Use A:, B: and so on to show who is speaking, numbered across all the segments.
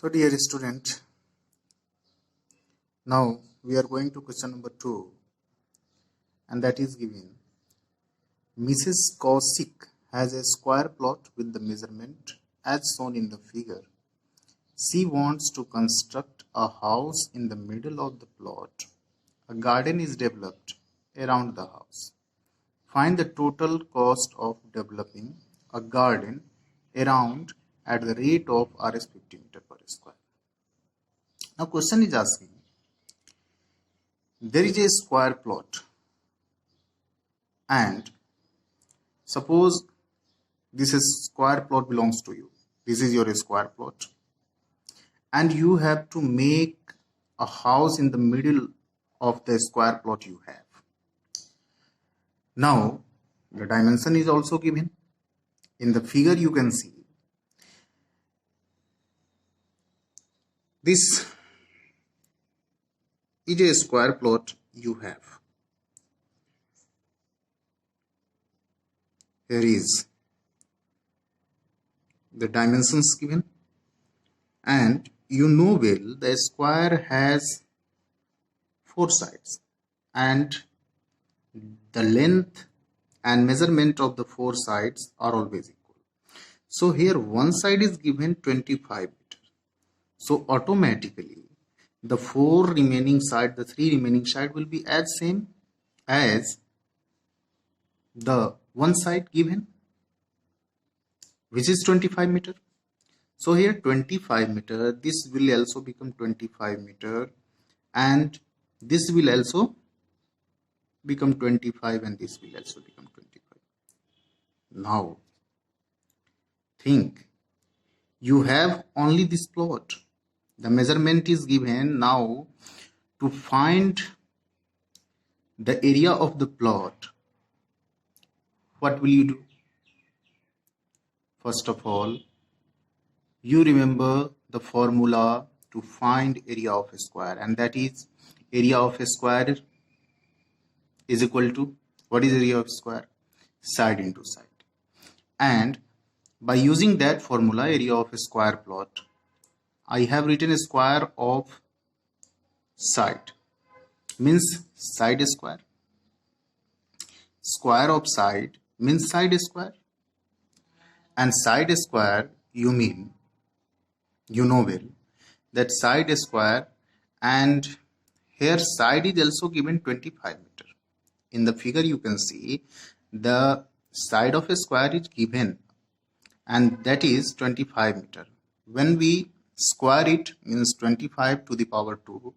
A: So dear student, now we are going to question number 2, and that is given. Mrs. Kaushik has a square plot with the measurement as shown in the figure. She wants to construct a house in the middle of the plot. A garden is developed around the house. Find the total cost of developing a garden around at the rate of Rs 50 meter per square. Now question is asking, there is a square plot and suppose this is square plot belongs to you. This is your square plot and you have to make a house in the middle of the square plot you have. Now the dimension is also given. In the figure you can see this is a square plot you have. Here is the dimensions given, and you know well the square has 4 sides and the length and measurement of the 4 sides are always equal. So here one side is given 25 meters. So automatically the 3 remaining side will be as same as the one side given, which is 25 meter. So here 25 meter, this will also become 25 meter, and this will also become 25, and this will also become 25. Now think, you have only this plot. The measurement is given. Now to find the area of the plot, what will you do? First of all, you remember the formula to find area of a square, and that is area of a square is equal to, what is area of square? Side into side. And by using that formula, area of a square plot, I have written a square of side, means side square. Square of side means side square. And side square, you know well that side square, and here side is also given 25 meter. In the figure you can see the side of a square is given, and that is 25 meter. When we square it, means 25 to the power 2,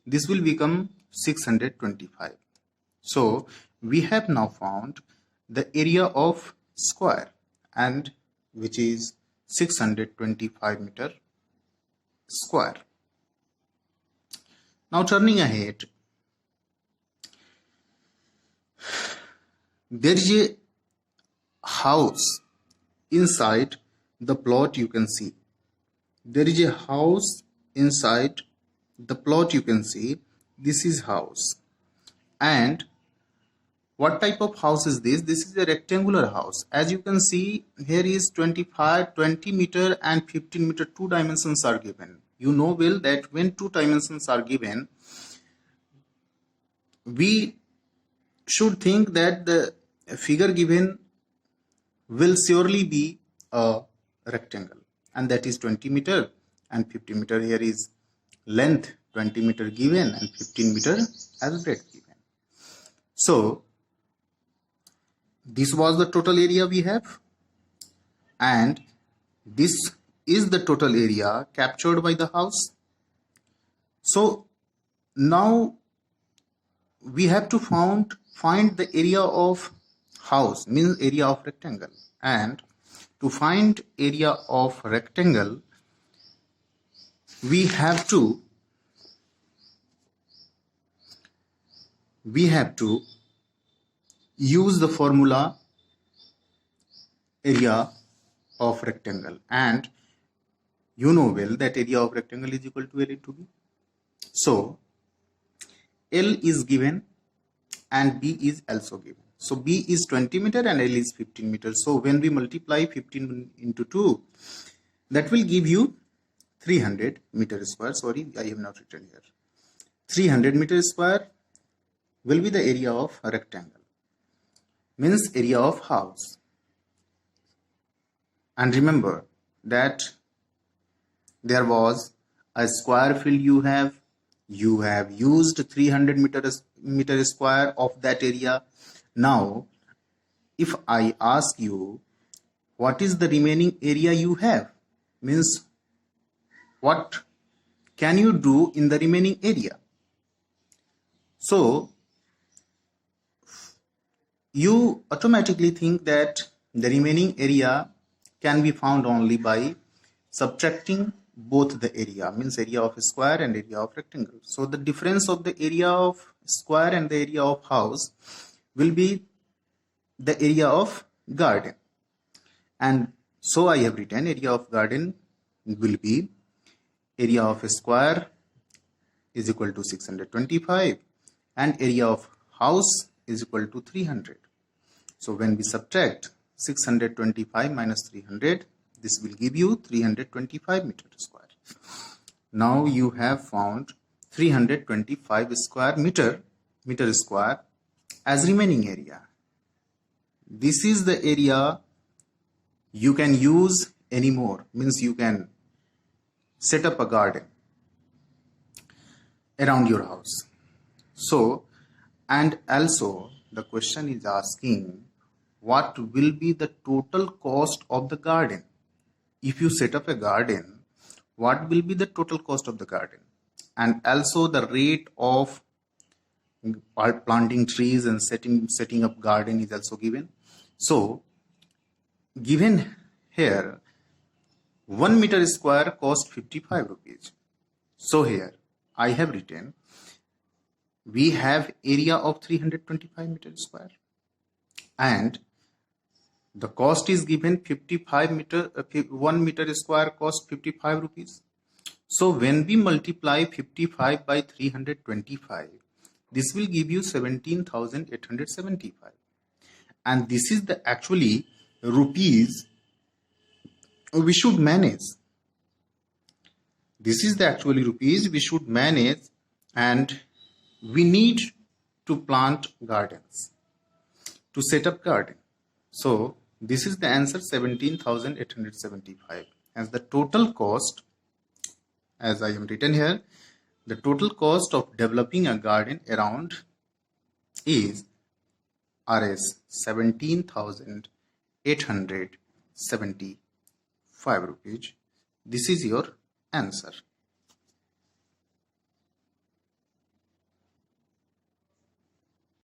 A: this will become 625. So we have now found the area of square, and which is 625 meter square. Now turning ahead, there is a house inside the plot you can see. There is a house inside the plot you can see. This is house. And what type of house is this? This is a rectangular house. As you can see, here is 25, 20 meter and 15 meter. 2 dimensions are given. You know well that when 2 dimensions are given, we should think that the figure given will surely be a rectangle, and that is 20 meter and 15 meter. Here is length 20 meter given and 15 meter as breadth given. So this was the total area we have, and this is the total area captured by the house. So now we have to find the area of house, means area of rectangle. And to find area of rectangle, we have to use the formula area of rectangle, and you know well that area of rectangle is equal to L into B. So L is given and B is also given. So B is 20 meter and L is 15 meter. So when we multiply 15 into 2, that will give you 300 meter square, sorry, I have not written here. 300 meter square will be the area of a rectangle, means area of house. And remember that there was a square field you have used 300 meter square of that area. Now if I ask you what is the remaining area you have, means what can you do in the remaining area? So you automatically think that the remaining area can be found only by subtracting both the area, means area of square and area of rectangle. So the difference of the area of square and the area of house will be the area of garden. And so I have written area of garden will be area of a square is equal to 625 and area of house is equal to 300. So when we subtract 625 minus 300, this will give you 325 meter square. Now you have found 325 square meter square as remaining area. This is the area you can use anymore, means you can set up a garden around your house. So, and also the question is asking what will be the total cost of the garden. If you set up a garden, what will be the total cost of the garden? And also the rate of planting trees and setting up garden is also given. So given here 1 meter square cost 55 rupees. So here I have written we have area of 325 meter square and the cost is given 1 meter square cost 55 rupees. So when we multiply 55 by 325, this will give you 17,875. And this is the actually rupees we should manage. This is the actually rupees we should manage, and we need to plant gardens, to set up garden. So this is the answer, 17,875. As the total cost, as I am written here, the total cost of developing a garden around is Rs 17,875 rupees. This is your answer.